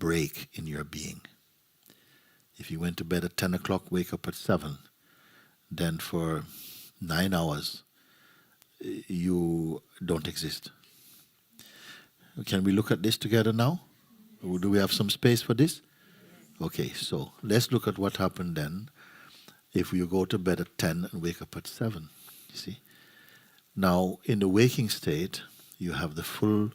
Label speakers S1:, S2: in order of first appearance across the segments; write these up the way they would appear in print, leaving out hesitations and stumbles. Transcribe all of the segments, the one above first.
S1: break in your being. If you went to bed at 10 o'clock, wake up at 7, then for 9 hours, you don't exist. Can we look at this together now? Do we have some space for this? Okay, so let's look at what happened then if you go to bed at 10 and wake up at 7. You see? Now, in the waking state, you have the full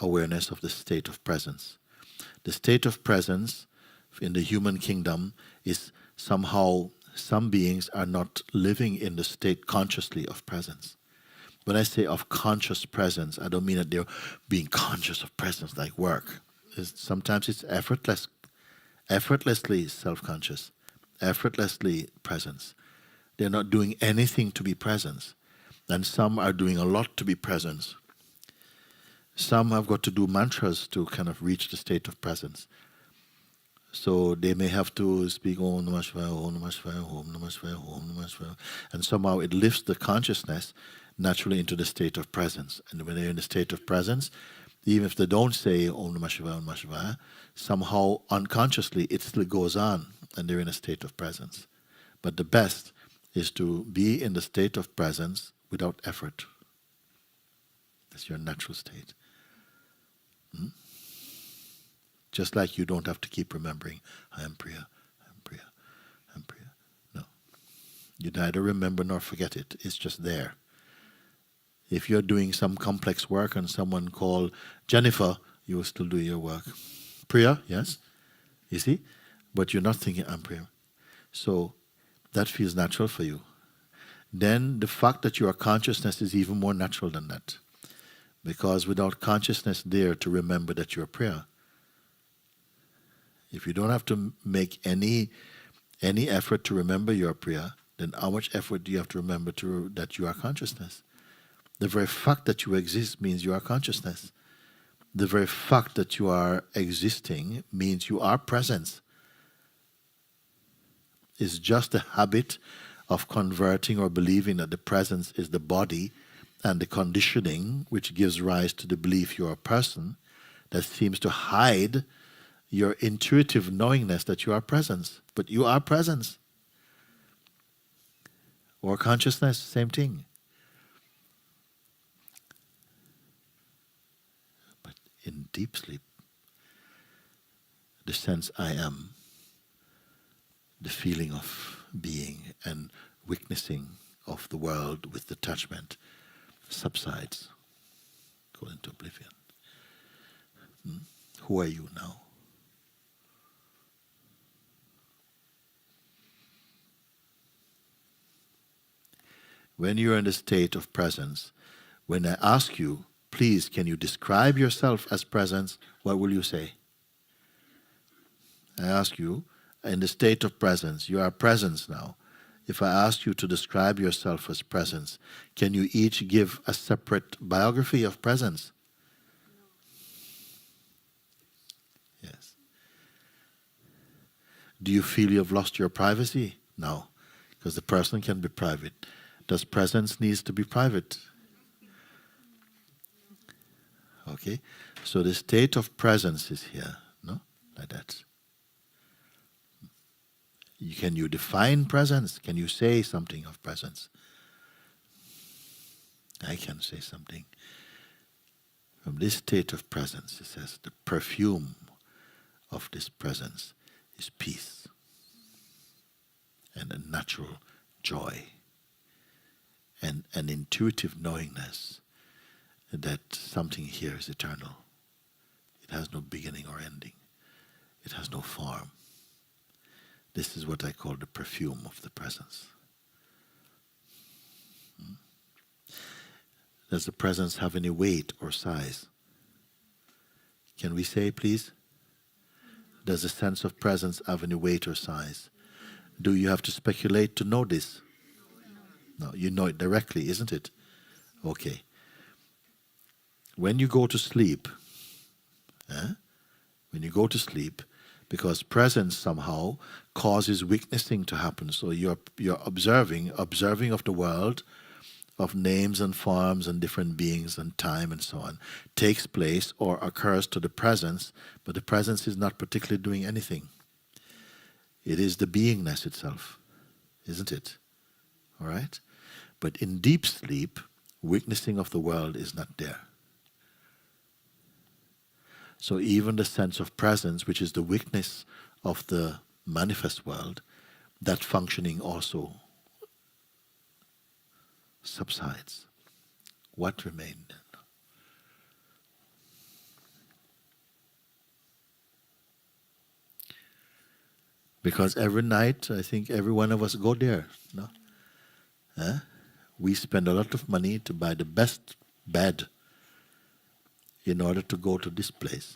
S1: awareness of the state of presence. The state of presence in the human kingdom is somehow, some beings are not living in the state consciously of presence. When I say of conscious presence, I don't mean that they're being conscious of presence like work. Sometimes it's effortlessly self-conscious, effortlessly presence. They're not doing anything to be presence. And some are doing a lot to be presence. Some have got to do mantras to kind of reach the state of presence. So they may have to speak Om Namah Shivaya, Om Namah Shivaya, Om Namah Shivaya, Om Namah Shivaya. And somehow it lifts the consciousness naturally into the state of presence. And when they're in the state of presence, even if they don't say Om Namah Shivaya, Om Namah Shivaya, somehow unconsciously it still goes on and they're in a state of presence. But the best is to be in the state of presence without effort. That's your natural state. Just like you don't have to keep remembering, I am Priya, I am Priya, I am Priya. No. You neither remember nor forget it. It's just there. If you're doing some complex work and someone called Jennifer, you will still do your work. Priya, yes? You see? But you're not thinking, I'm Priya. So that feels natural for you. Then the fact that you are consciousness is even more natural than that. Because without consciousness there to remember that you're Priya, if you don't have to make any effort to remember your Priya, then how much effort do you have to remember that you are consciousness? The very fact that you exist means you are consciousness. The very fact that you are existing means you are presence. It's just a habit of converting or believing that the presence is the body and the conditioning which gives rise to the belief you're a person that seems to hide your intuitive knowingness that you are presence. But you are presence. Or consciousness, same thing. But in deep sleep, the sense I am, the feeling of being and witnessing of the world with detachment subsides, go into oblivion. Who are you now? When you're in the state of presence, when I ask you, please, can you describe yourself as presence, what will you say? I ask you, in the state of presence, you are presence now. If I ask you to describe yourself as presence, can you each give a separate biography of presence? Yes. Do you feel you have lost your privacy? No, because the person can be private. Does presence needs to be private? Okay, so the state of presence is here, no? Like that. Can you define presence? Can you say something of presence? I can say something. From this state of presence, it says, the perfume of this presence is peace and a natural joy and an intuitive knowingness that something here is eternal. It has no beginning or ending. It has no form. This is what I call the perfume of the presence. Does the presence have any weight or size? Can we say, please? Does the sense of presence have any weight or size? Do you have to speculate to know this? No, you know it directly, isn't it? Okay. When you go to sleep, because presence somehow causes witnessing to happen. So you're observing of the world of names and forms and different beings and time and so on takes place or occurs to the presence, but the presence is not particularly doing anything. It is the beingness itself, isn't it? All right? But in deep sleep, witnessing of the world is not there. So even the sense of presence, which is the witness of the manifest world, that functioning also subsides. What remained then? Because every night, I think every one of us go there. No? Huh? We spend a lot of money to buy the best bed in order to go to this place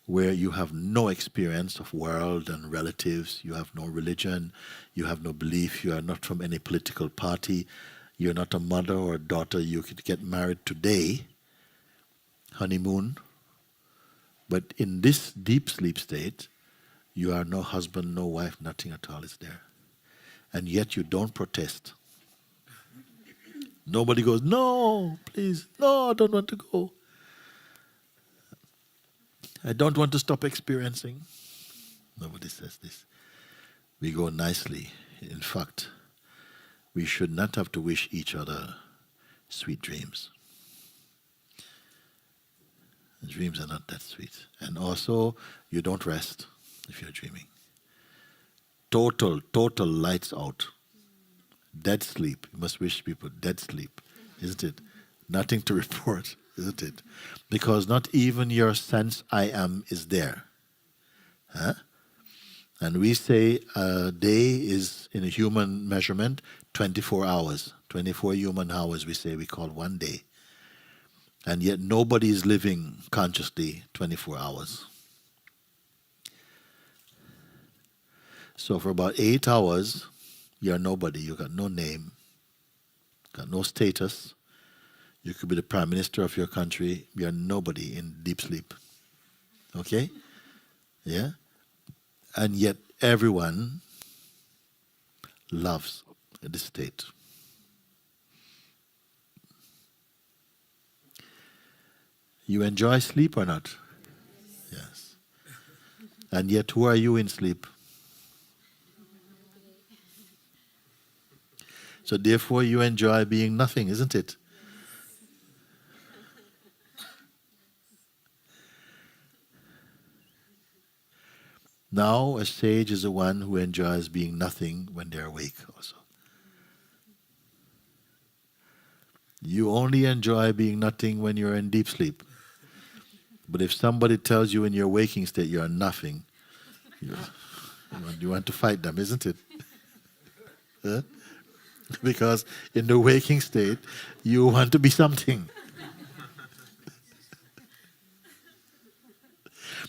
S1: where you have no experience of world and relatives, you have no religion, you have no belief, you are not from any political party, you're not a mother or a daughter, you could get married today, honeymoon, but in this deep sleep state, you are no husband, no wife, nothing at all is there. And yet you don't protest. Nobody goes, no, please, no, I don't want to go. I don't want to stop experiencing. Nobody says this. We go nicely. In fact, we should not have to wish each other sweet dreams. Dreams are not that sweet. And also, you don't rest if you're dreaming. Total lights out. Dead sleep. You must wish people dead sleep, isn't it? Nothing to report, isn't it? Because not even your sense I am is there. Huh? And we say a day is, in a human measurement, 24 hours. 24 human hours, we say, we call one day. And yet nobody is living consciously 24 hours. So for about 8 hours, you're nobody. You got no name, got no status. You could be the prime minister of your country. You're nobody in deep sleep. Okay? Yeah? And yet everyone loves this state. You enjoy sleep or not? Yes. And yet who are you in sleep? So therefore you enjoy being nothing, isn't it? Now a sage is the one who enjoys being nothing when they're awake also. You only enjoy being nothing when you're in deep sleep. But if somebody tells you in your waking state you're nothing, you want to fight them, isn't it? Huh? Because in the waking state, you want to be something.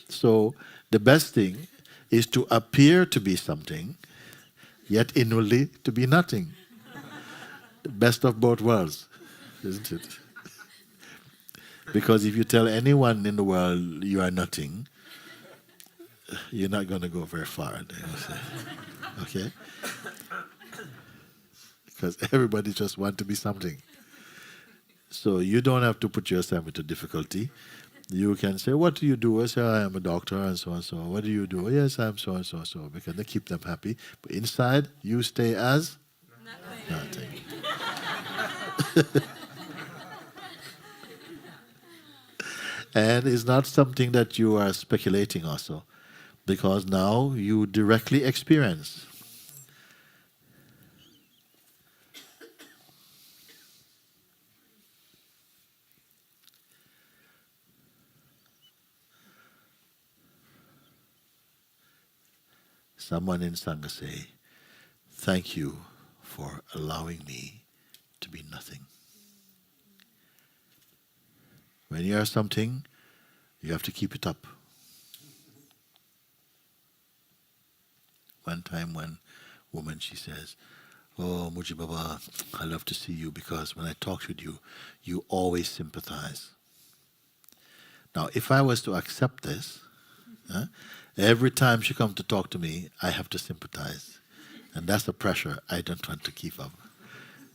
S1: So the best thing is to appear to be something, yet inwardly to be nothing. The best of both worlds, isn't it? Because if you tell anyone in the world you are nothing, you're not going to go very far. Okay? Because everybody just wants to be something. So you don't have to put yourself into difficulty. You can say, what do you do? I say, I am a doctor and so and so. What do you do? Yes, I'm so and so and so. Because they keep them happy. But inside, you stay as? Nothing. And it's not something that you are speculating also. Because now you directly experience. Someone in Sangha say, thank you for allowing me to be nothing. When you are something, you have to keep it up. One time one woman, she says, oh, Mooji Baba, I love to see you because when I talk with you, you always sympathize. Now, if I was to accept this, every time she comes to talk to me, I have to sympathize. And that's the pressure I don't want to keep up.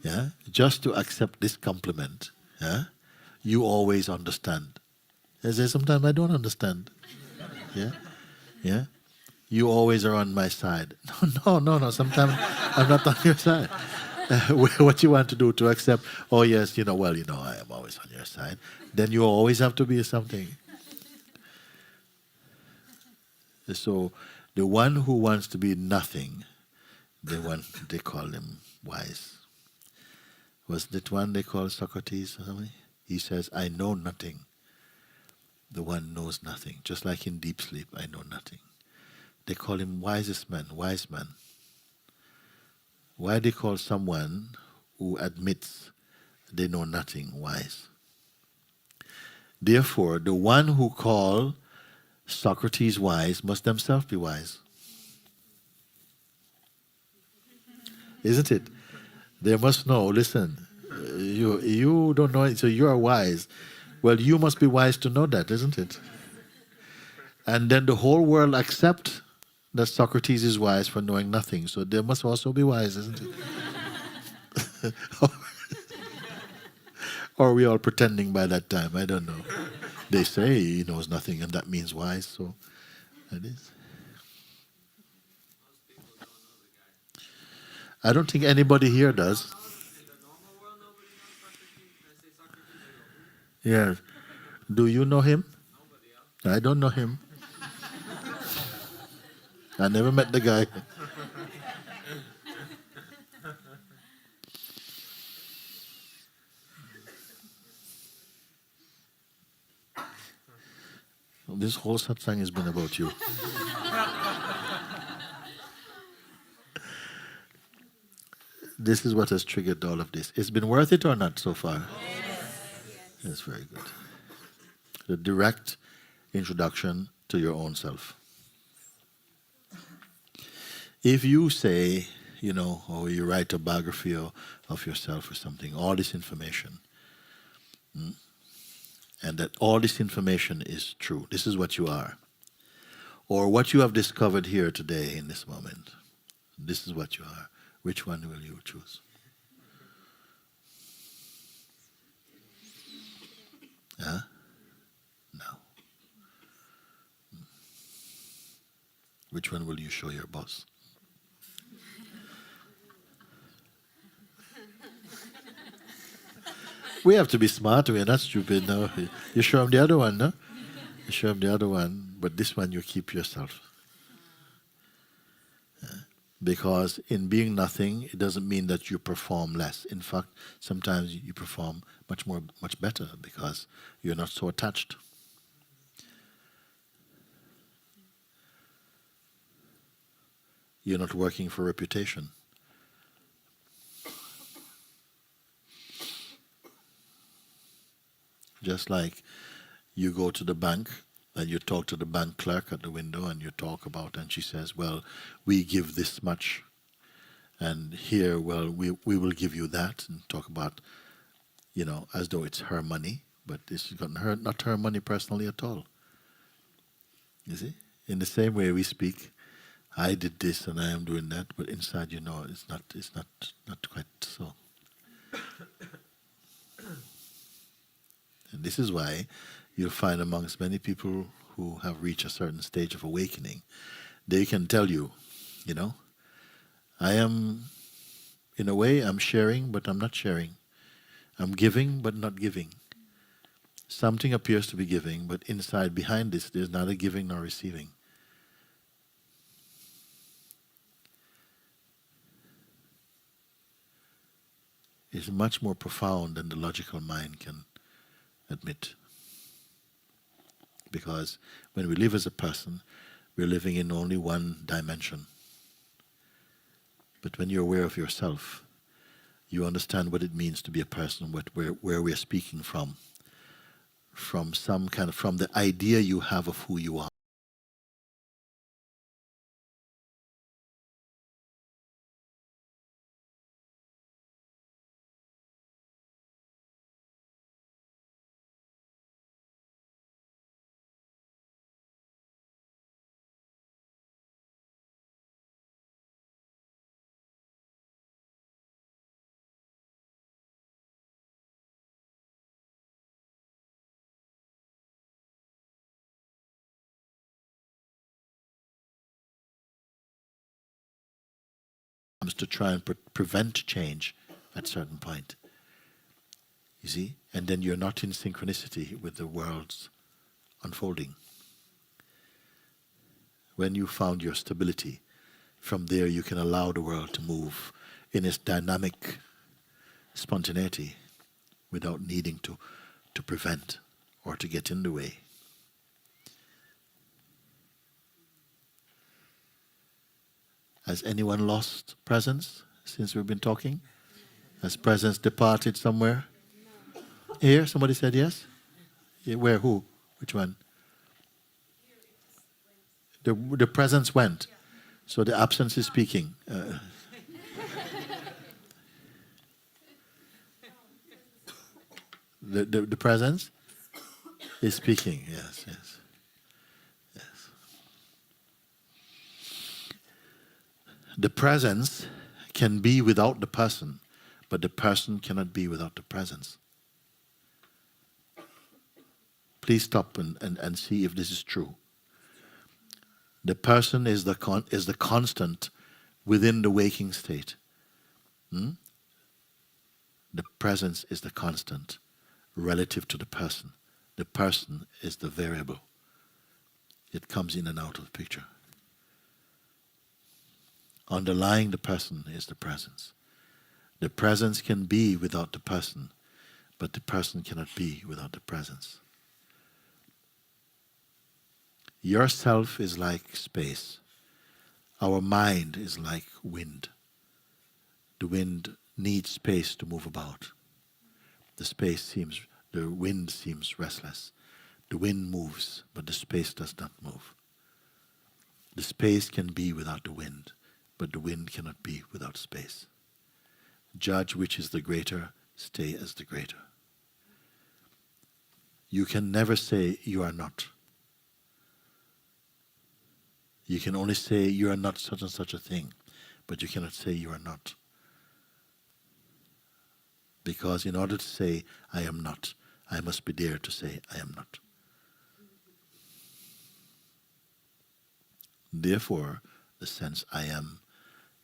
S1: Yeah, just to accept this compliment. Yeah, you always understand. I say sometimes I don't understand. Yeah, yeah. You always are on my side. No, no, no, no. Sometimes I'm not on your side. What you want to do to accept? Oh yes, well, I am always on your side. Then you always have to be something. So, the one who wants to be nothing, they call him wise. Was that one they call Socrates or something? He says, "I know nothing." The one knows nothing. Just like in deep sleep, I know nothing. They call him wisest man, wise man. Why they call someone who admits they know nothing wise? Therefore, the one who call Socrates wise must themselves be wise. Isn't it? They must know, listen, you don't know it, so you are wise. Well, you must be wise to know that, isn't it? And then the whole world accept that Socrates is wise for knowing nothing, so they must also be wise, isn't it? Or are we all pretending by that time? I don't know. They say he knows nothing, and that means wise, so that is. I don't think anybody here does. Yeah. Do you know him? I don't know him. I never met the guy. This whole satsang has been about you. This is what has triggered all of this. It's been worth it or not so far? Yes, very good. The direct introduction to your own self. If you say, or you write a biography of yourself or something, all this information, and that all this information is true, this is what you are, or what you have discovered here today in this moment, this is what you are, which one will you choose? Huh? No. Which one will you show your boss? We have to be smart. We are not stupid. No, you show him the other one, no? You show him the other one, but this one you keep yourself. Because in being nothing, it doesn't mean that you perform less. In fact, sometimes you perform much better because you're not so attached. You're not working for reputation. Just like you go to the bank and you talk to the bank clerk at the window and you talk about, and she says, well, we give this much, and here, well, we will give you that, and talk about, as though it's her money, but this is not her money personally at all. You see? In the same way we speak, I did this and I am doing that, but inside, it's not quite so. And this is why you'll find amongst many people who have reached a certain stage of awakening, they can tell you, I am, in a way, I'm sharing, but I'm not sharing. I'm giving, but not giving. Something appears to be giving, but inside, behind this, there's neither giving nor receiving. It's much more profound than the logical mind can admit. Because when we live as a person, we're living in only one dimension. But when you're aware of yourself, you understand what it means to be a person, where we're speaking from from the idea you have of who you are. comes to try and prevent change at a certain point. You see? And then you're not in synchronicity with the world's unfolding. When you found your stability, from there you can allow the world to move in its dynamic spontaneity without needing to prevent or to get in the way. Has anyone lost presence since we've been talking? Has presence departed somewhere? Here, somebody said yes? Yeah, where, who? Which one? The presence went. So the absence is speaking. The presence is speaking. Yes, yes, yes. The presence can be without the person, but the person cannot be without the presence. Please stop and see if this is true. The person is the constant within the waking state. The presence is the constant relative to the person. The person is the variable. It comes in and out of the picture. Underlying the person is the presence. The presence can be without the person, but the person cannot be without the presence. Yourself is like space. Our mind is like wind. The wind needs space to move about. The wind seems restless. The wind moves, but the space does not move. The space can be without the wind, but the wind cannot be without space. Judge which is the greater, stay as the greater. You can never say you are not. You can only say you are not such and such a thing, but you cannot say you are not. Because in order to say I am not, I must be there to say I am not. Therefore, the sense I am,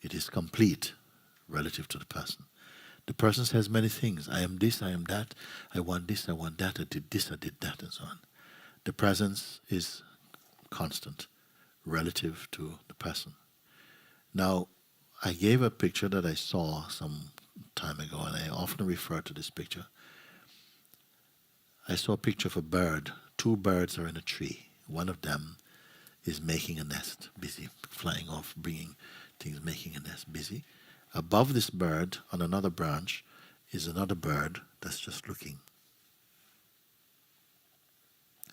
S1: it is complete relative to the person. The person says many things. I am this, I am that, I want this, I want that, I did this, I did that, and so on. The presence is constant relative to the person. Now, I gave a picture that I saw some time ago, and I often refer to this picture. I saw a picture of a bird. Two birds are in a tree. One of them is making a nest, busy flying off, bringing things, making a nest, busy. Above this bird, on another branch, is another bird that's just looking.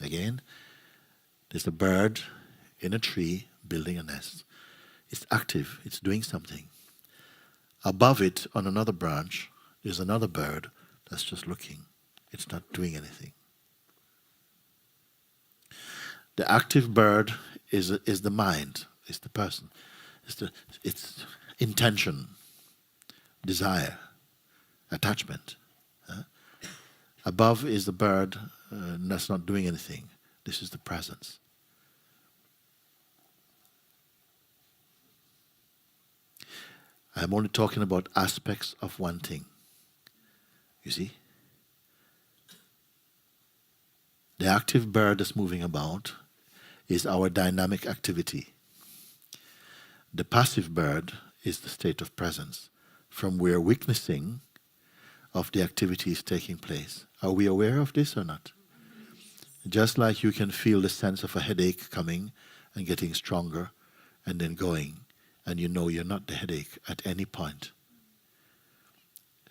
S1: Again, there's a bird in a tree building a nest. It's active, it's doing something. Above it, on another branch, is another bird that's just looking. It's not doing anything. The active bird is the mind, is the person. It's intention, desire, attachment. Above is the bird that's not doing anything. This is the presence. I'm only talking about aspects of one thing. You see? The active bird that's moving about is our dynamic activity. The passive bird is the state of presence, from where witnessing of the activity is taking place. Are we aware of this or not? Just like you can feel the sense of a headache coming and getting stronger and then going, and you know you're not the headache at any point.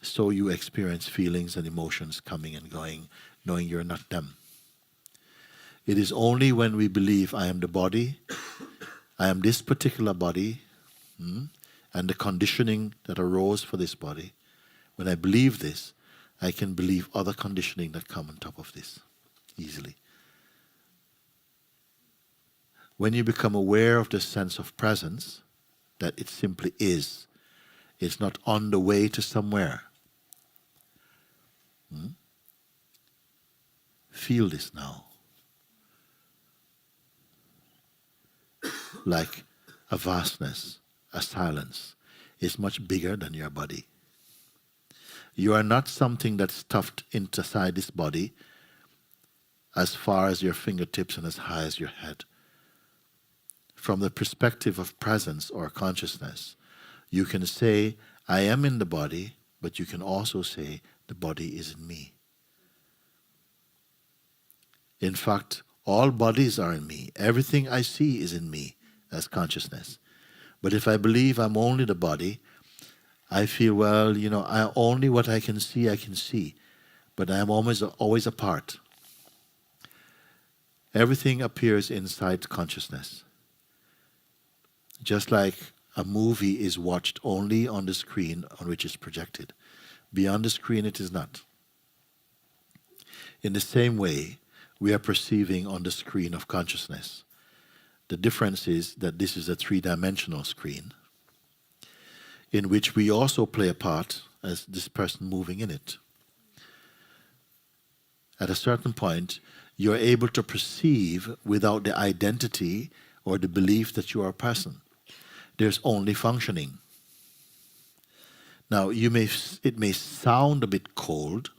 S1: So you experience feelings and emotions coming and going, knowing you're not them. It is only when we believe I am the body, I am this particular body, and the conditioning that arose for this body. When I believe this, I can believe other conditioning that come on top of this easily. When you become aware of the sense of presence, that it simply is, it's not on the way to somewhere. Feel this now. Like a vastness, a silence. is much bigger than your body. You are not something that's stuffed inside this body as far as your fingertips and as high as your head. From the perspective of presence or consciousness, you can say, I am in the body, but you can also say, the body is in me. In fact, all bodies are in me. Everything I see is in me as consciousness. But if I believe I'm only the body, I feel, well, only what I can see. But I am always apart. Everything appears inside consciousness. Just like a movie is watched only on the screen on which it's projected. Beyond the screen it is not. In the same way, we are perceiving on the screen of consciousness. The difference is that this is a three-dimensional screen in which we also play a part as this person moving in it. At a certain point, you're able to perceive without the identity or the belief that you are a person. There's only functioning. Now, it may sound a bit cold,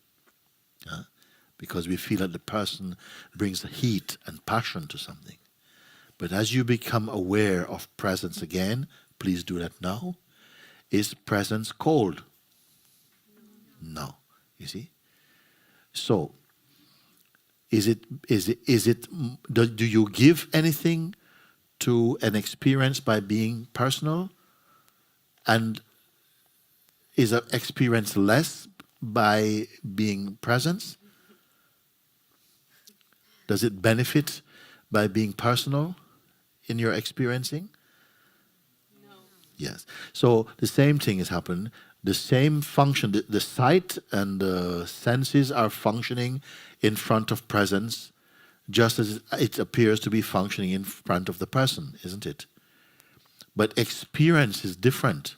S1: because we feel that the person brings heat and passion to something. But as you become aware of presence again, please do that now. Is presence cold? No. You see? So, do you give anything to an experience by being personal? And is an experience less by being presence? Does it benefit by being personal in your experiencing?
S2: No.
S1: Yes. So the same thing has happened. The same function, the sight and the senses are functioning in front of presence, just as it appears to be functioning in front of the person, isn't it? But experience is different.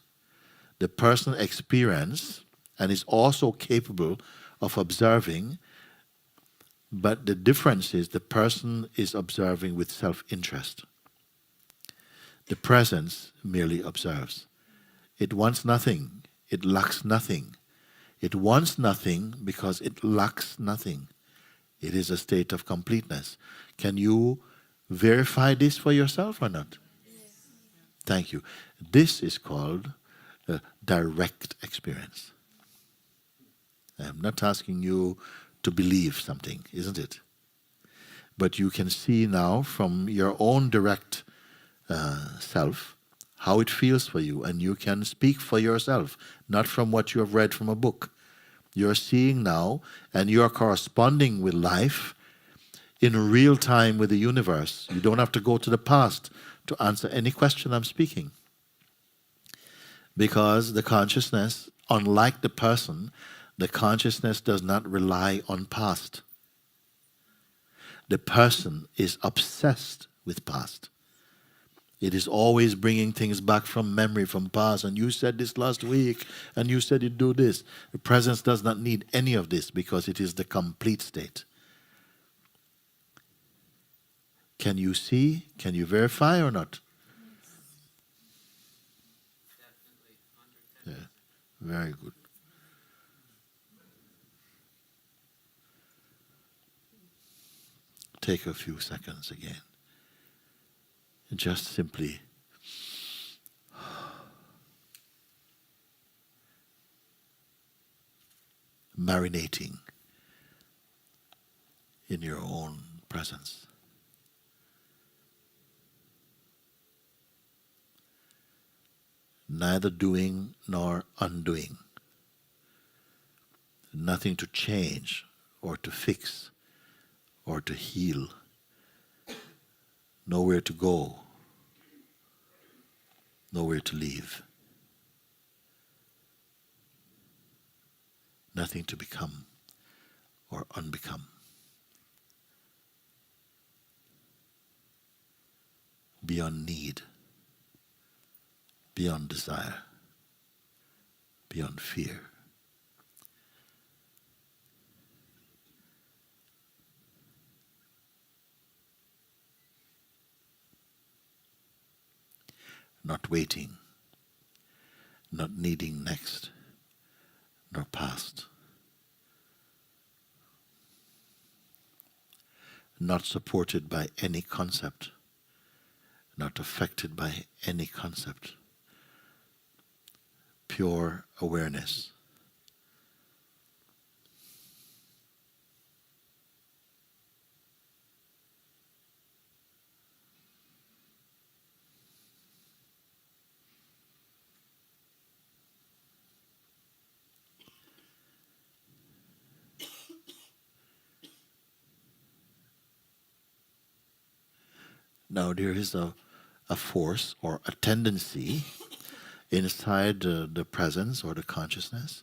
S1: The person experiences and is also capable of observing, but the difference is the person is observing with self-interest. The presence merely observes. It wants nothing. It lacks nothing. It wants nothing because it lacks nothing. It is a state of completeness. Can you verify this for yourself or not?
S2: Yes.
S1: Thank you. This is called a direct experience. I'm not asking you to believe something, isn't it? But you can see now from your own direct self how it feels for you, and you can speak for yourself, not from what you have read from a book. You're seeing now, and you're corresponding with life in real time with the universe. You don't have to go to the past to answer any question I'm speaking. Because the consciousness, unlike the person, the consciousness does not rely on past. The person is obsessed with past. It is always bringing things back from memory, from past. And you said this last week, and you said you'd do this. The presence does not need any of this because it is the complete state. Can you see? Can you verify or not?
S2: Definitely. 110%.
S1: Yeah, very good. Take a few seconds again. Just simply marinating in your own presence. Neither doing nor undoing. Nothing to change or to fix or to heal. Nowhere to go. Nowhere to leave. Nothing to become or unbecome. Beyond need. Beyond desire. Beyond fear. Not waiting, not needing next nor past, not supported by any concept, not affected by any concept. Pure awareness. Now there is a force or a tendency inside the presence or the consciousness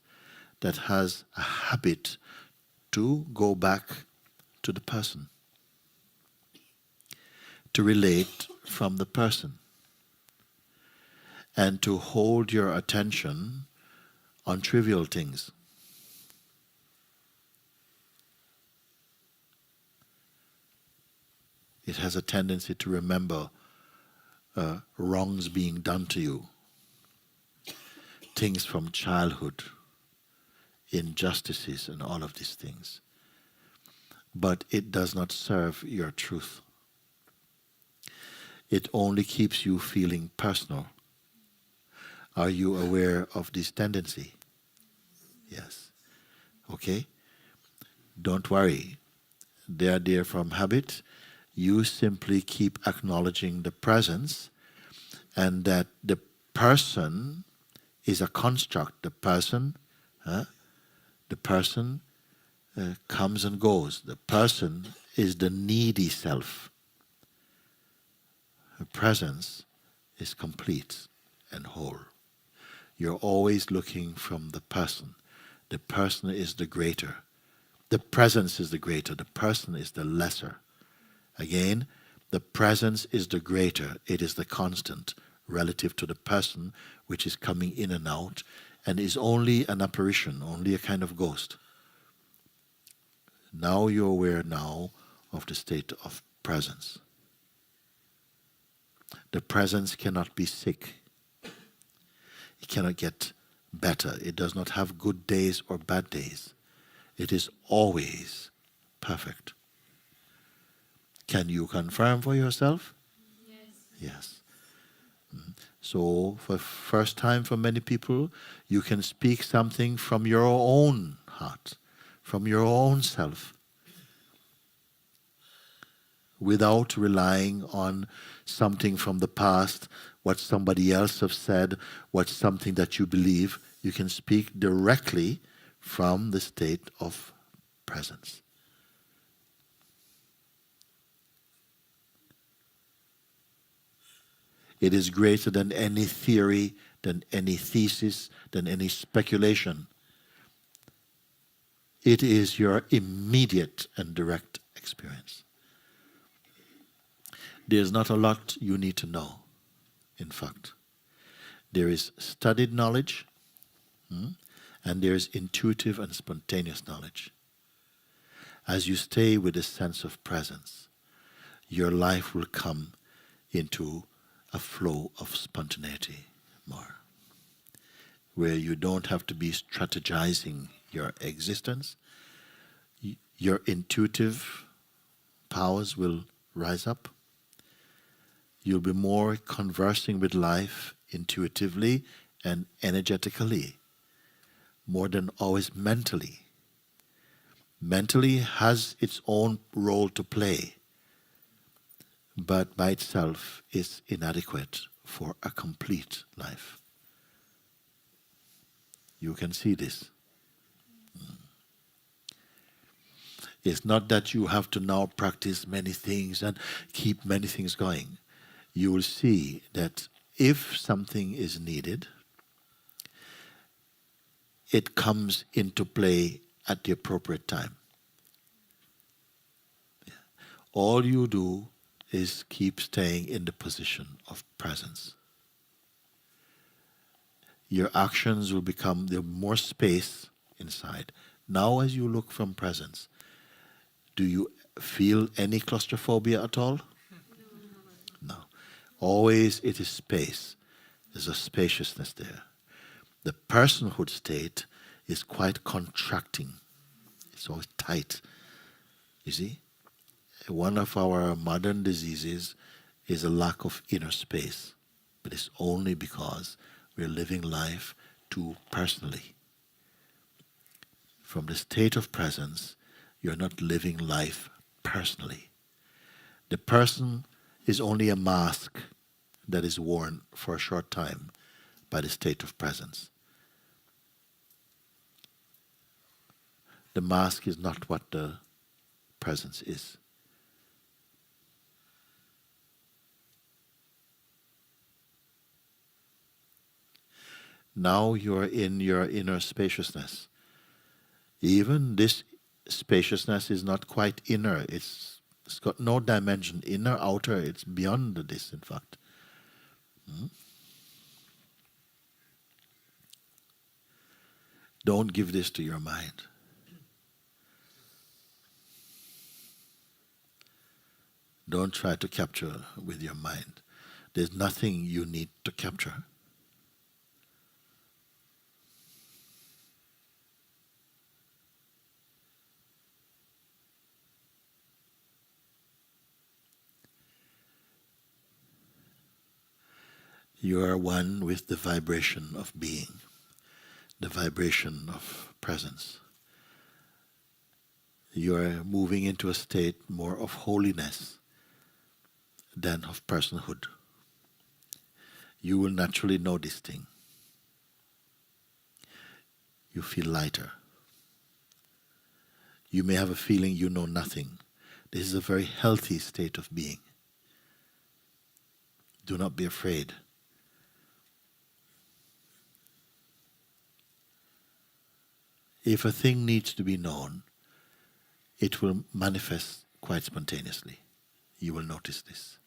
S1: that has a habit to go back to the person, to relate from the person, and to hold your attention on trivial things. It has a tendency to remember wrongs being done to you, things from childhood, injustices, and all of these things. But it does not serve your truth. It only keeps you feeling personal. Are you aware of this tendency? Yes. Okay? Don't worry. They are there from habit. You simply keep acknowledging the presence and that the person is a construct. The person comes and goes. The person is the needy self. The presence is complete and whole. You're always looking from the person. The person is the greater. The presence is the greater. The person is the lesser. Again, the presence is the greater. It is the constant relative to the person which is coming in and out and is only an apparition, only a kind of ghost. Now you're aware now of the state of presence. The presence cannot be sick. It cannot get better. It does not have good days or bad days. It is always perfect. Can you confirm for yourself?
S2: Yes.
S1: Yes. So for first time for many people, you can speak something from your own heart, from your own self, without relying on something from the past, what somebody else have said, what's something that you believe. You can speak directly from the state of presence. It is greater than any theory, than any thesis, than any speculation. It is your immediate and direct experience. There's not a lot you need to know, in fact. There is studied knowledge, and there is intuitive and spontaneous knowledge. As you stay with a sense of presence, your life will come into a flow of spontaneity more, where you don't have to be strategizing your existence. Your intuitive powers will rise up. You'll be more conversing with life intuitively and energetically, more than always mentally. Mentally has its own role to play, but by itself is inadequate for a complete life. You can see this. It's not that you have to now practice many things and keep many things going. You will see that if something is needed, it comes into play at the appropriate time. All you do is keep staying in the position of presence. Your actions will become, there's more space inside. Now as you look from presence, do you feel any claustrophobia at all? No. Always it is space. There's a spaciousness there. The personhood state is quite contracting. It's always tight. You see? One of our modern diseases is a lack of inner space. But it's only because we're living life too personally. From the state of presence, you're not living life personally. The person is only a mask that is worn for a short time by the state of presence. The mask is not what the presence is. Now you're in your inner spaciousness. Even this spaciousness is not quite inner. It's got no dimension, inner, outer. It's beyond this, in fact. Don't give this to your mind. Don't try to capture with your mind. There's nothing you need to capture. You are one with the vibration of being, the vibration of presence. You are moving into a state more of holiness than of personhood. You will naturally know this thing. You feel lighter. You may have a feeling you know nothing. This is a very healthy state of being. Do not be afraid. If a thing needs to be known, it will manifest quite spontaneously. You will notice this.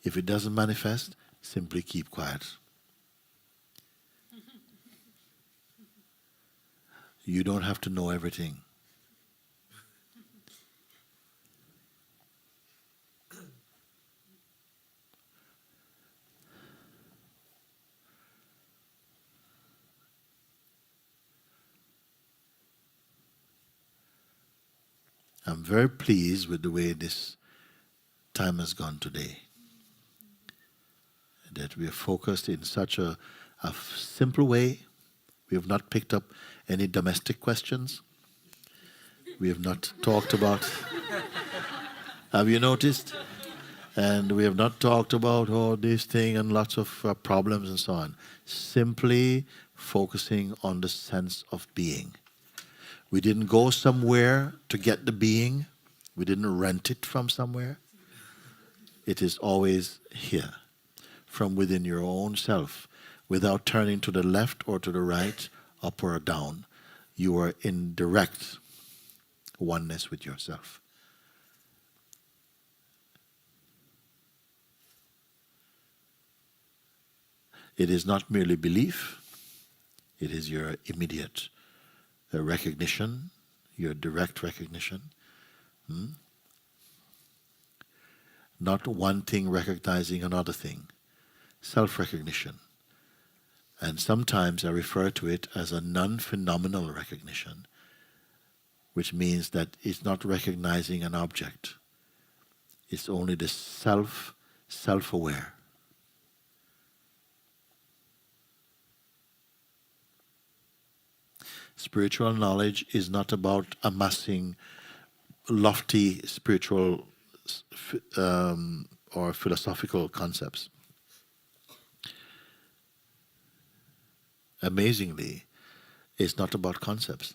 S1: If it doesn't manifest, simply keep quiet. You don't have to know everything. I'm very pleased with the way this time has gone today. That we are focused in such a simple way. We have not picked up any domestic questions. We have not talked about, have you noticed? And we have not talked about this thing and lots of problems and so on. Simply focusing on the sense of being. We didn't go somewhere to get the being. We didn't rent it from somewhere. It is always here, from within your own self, without turning to the left or to the right, up or down. You are in direct oneness with yourself. It is not merely belief. It is your immediate recognition, your direct recognition. Not one thing recognizing another thing. Self-recognition. And sometimes I refer to it as a non-phenomenal recognition, which means that it's not recognizing an object. It's only the self-aware. Spiritual knowledge is not about amassing lofty spiritual or philosophical concepts. Amazingly, it's not about concepts.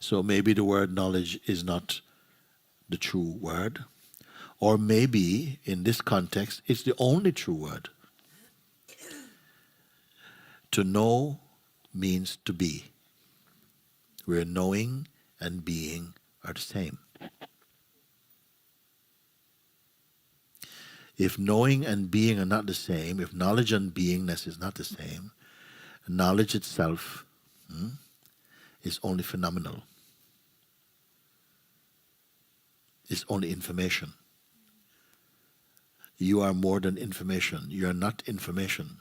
S1: So maybe the word knowledge is not the true word, or maybe in this context it's the only true word. To know means to be, where knowing and being are the same. If knowing and being are not the same, if knowledge and beingness is not the same, knowledge itself is only phenomenal. It's only information. You are more than information. You are not information.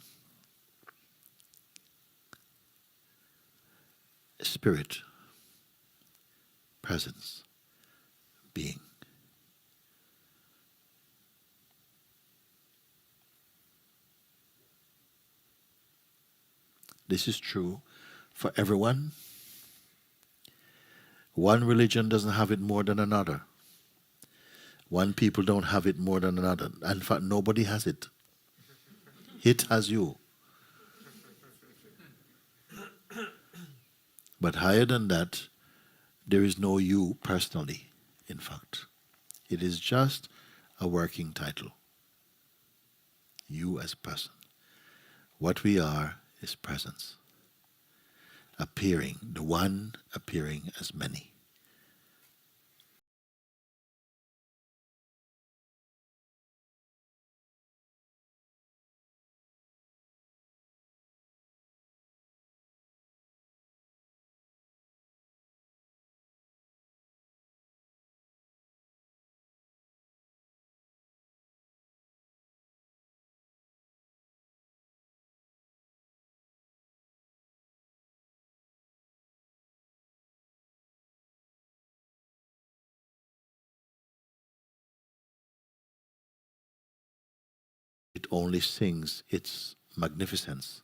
S1: Spirit, presence, being. This is true for everyone. One religion doesn't have it more than another. One people don't have it more than another. In fact, nobody has it. It has you. But higher than that, there is no you personally, in fact. It is just a working title. You as person. What we are is presence. Appearing, the one appearing as many. It only sings its magnificence.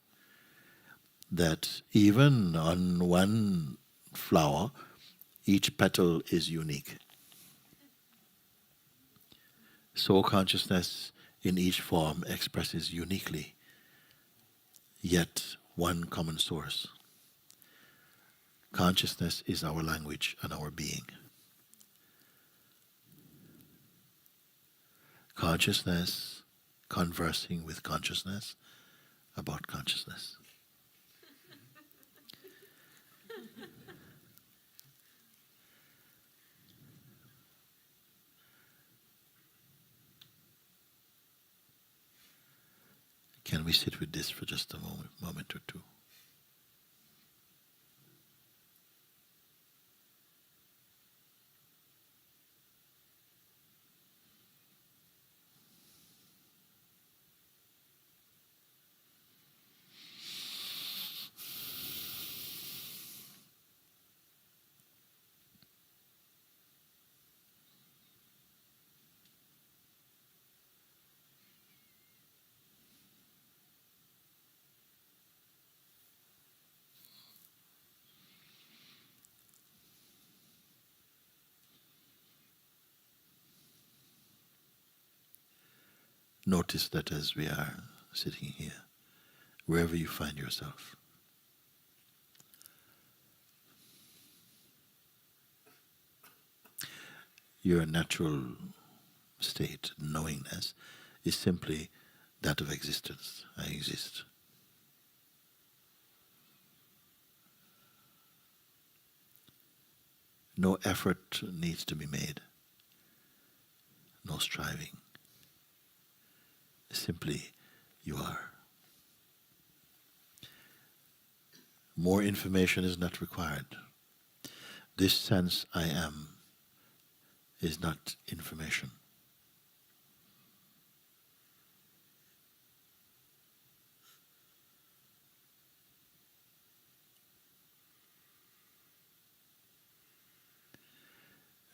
S1: That even on one flower, each petal is unique. So consciousness in each form expresses uniquely, yet one common source. Consciousness is our language and our being. Consciousness conversing with consciousness about consciousness. Can we sit with this for just a moment or two? Notice that as we are sitting here, wherever you find yourself, your natural state, knowingness, is simply that of existence. I exist. No effort needs to be made, no striving. Simply, you are. More information is not required. This sense I am is not information.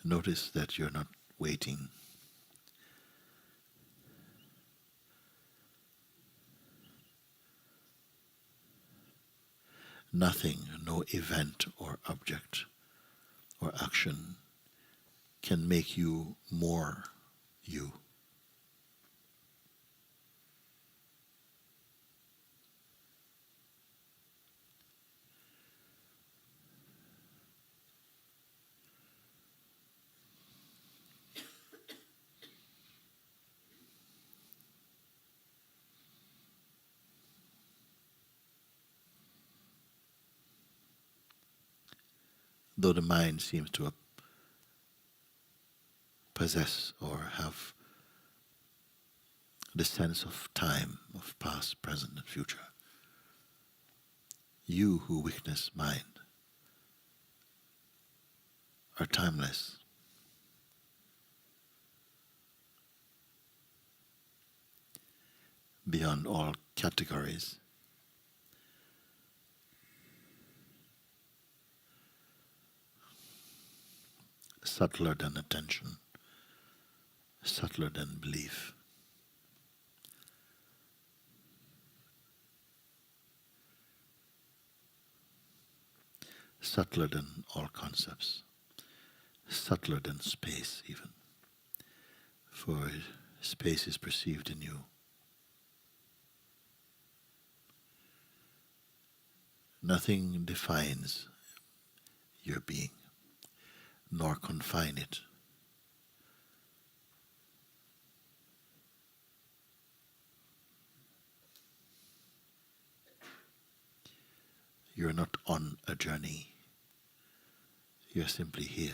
S1: Notice that you're not waiting. Nothing, no event or object or action can make you more you. Though the mind seems to possess or have the sense of time, of past, present, and future, you who witness mind are timeless. beyond all categories. Subtler than attention, subtler than belief. Subtler than all concepts, subtler than space even, for space is perceived in you. Nothing defines your being, nor confine it. You're not on a journey, you're simply here.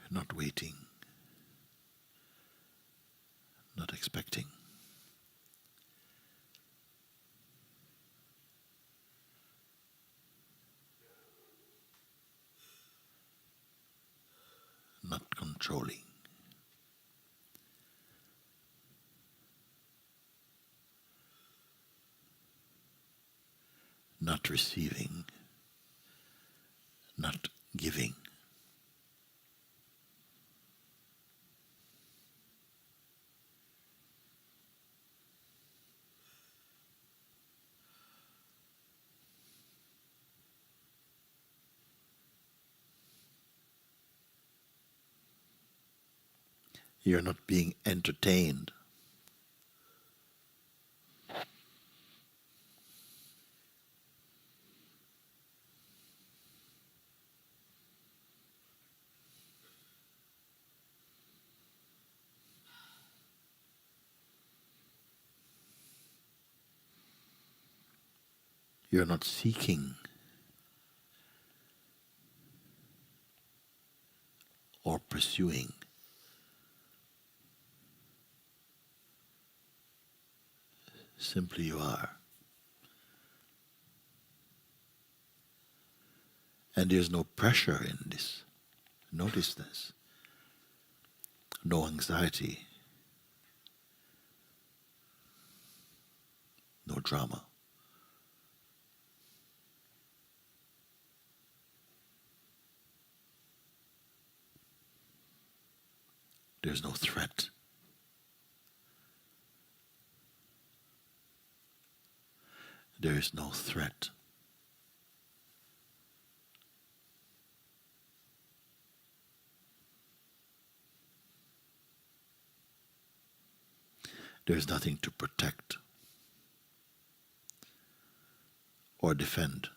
S1: Not waiting, not expecting. Not controlling. Not receiving, not giving. You're not being entertained. You're not seeking or pursuing. Simply you are. And there's no pressure in this. Notice this. No anxiety. No drama. There's no threat. There is no threat. There's nothing to protect or defend.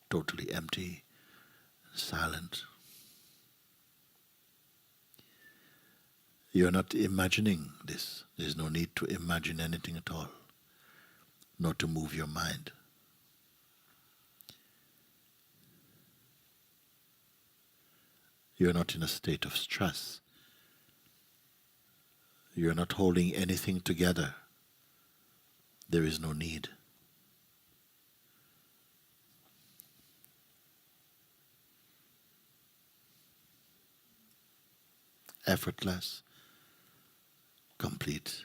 S1: Totally empty, silent. You're not imagining this. There's no need to imagine anything at all, nor to move your mind. You're not in a state of stress. You're not holding anything together. There is no need. Effortless, complete.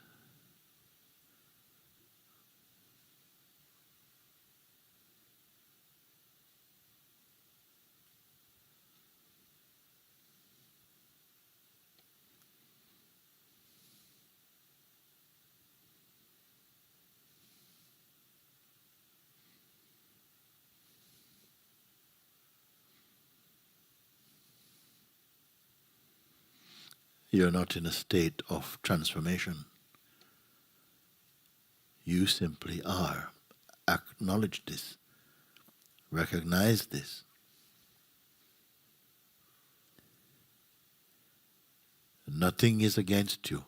S1: You're not in a state of transformation. You simply are. Acknowledge this. Recognize this. Nothing is against you.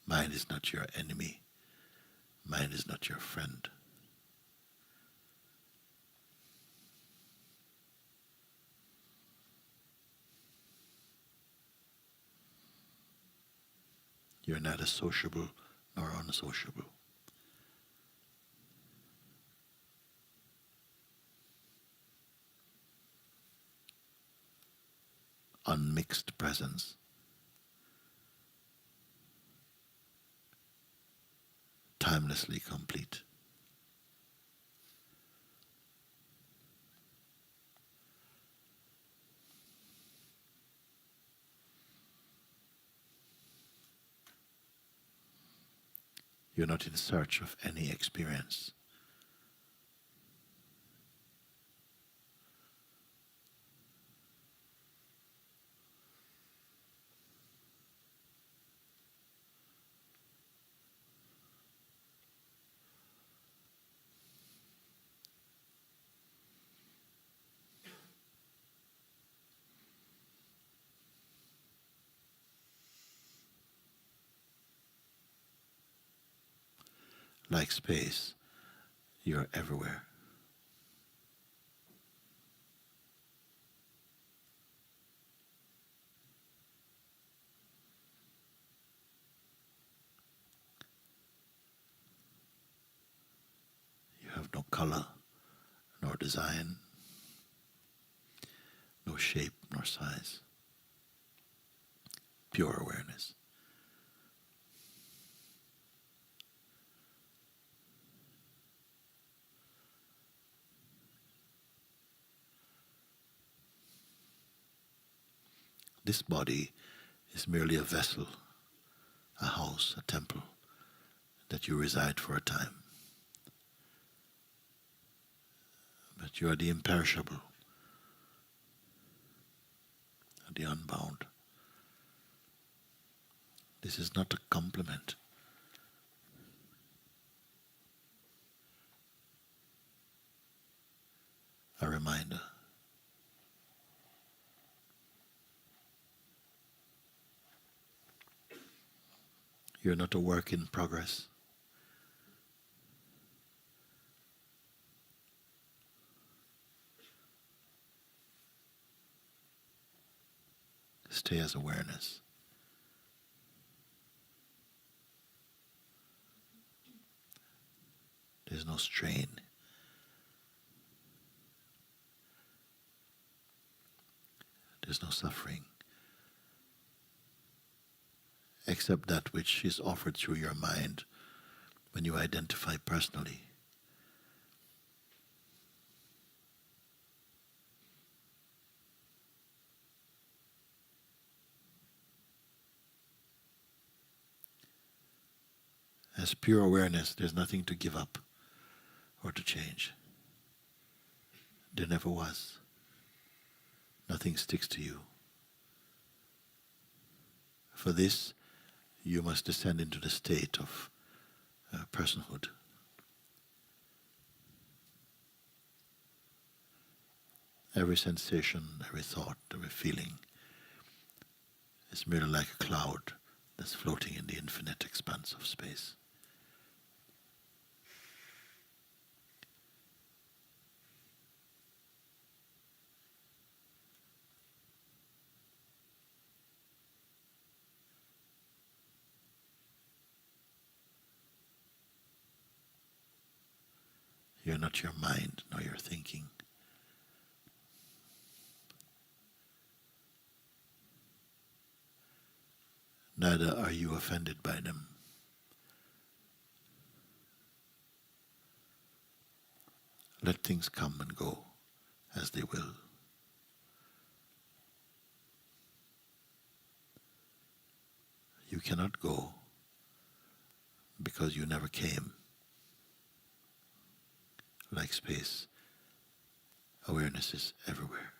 S1: Mind is not your enemy. Mind is not your friend. You're neither sociable nor unsociable. Unmixed presence. Timelessly complete. You're not in search of any experience. Like space, you're everywhere. You have no color, nor design, no shape, nor size. Pure awareness. This body is merely a vessel, a house, a temple that you reside for a time. But you are the imperishable, the unbound. This is not a compliment. A reminder. You're not a work in progress. Stay as awareness. There's no strain. There's no suffering. Except that which is offered through your mind when you identify personally. As pure awareness, there's nothing to give up or to change. There never was. Nothing sticks to you. For this, you must descend into the state of personhood. Every sensation, every thought, every feeling is merely like a cloud that's floating in the infinite expanse of space. You're not your mind nor your thinking. Neither are you offended by them. Let things come and go as they will. You cannot go because you never came. Like space, awareness is everywhere.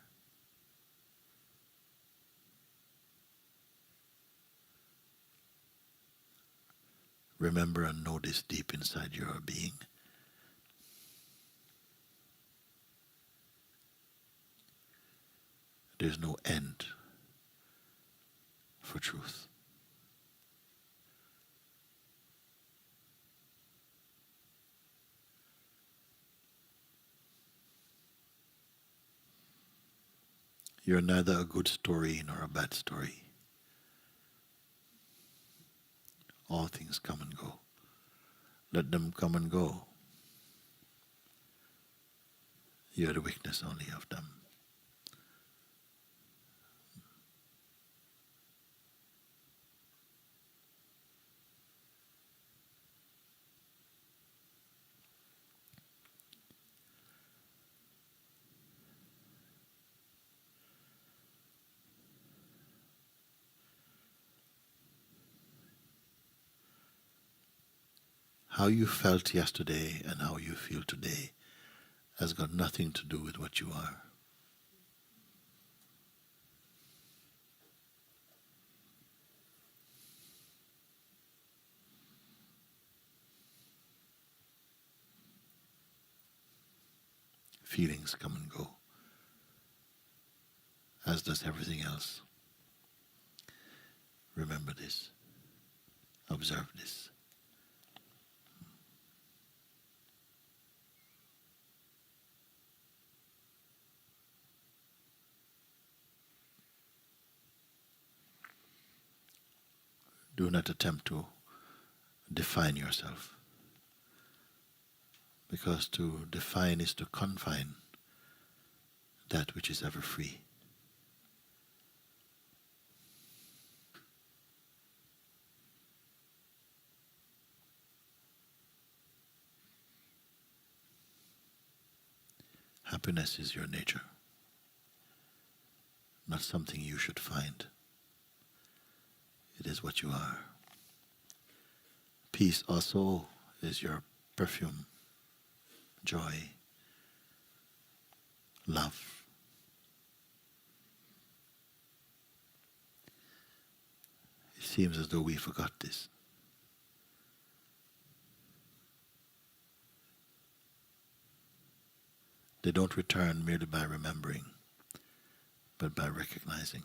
S1: Remember and know this deep inside your being. There's no end for truth. You're neither a good story nor a bad story. All things come and go. Let them come and go. You're the witness only of them. How you felt yesterday and how you feel today has got nothing to do with what you are. Feelings come and go, as does everything else. Remember this. Observe this. Do not attempt to define yourself, because to define is to confine that which is ever free. Happiness is your nature, not something you should find. It is what you are. Peace also is your perfume, joy, love. It seems as though we forgot this. They don't return merely by remembering, but by recognizing.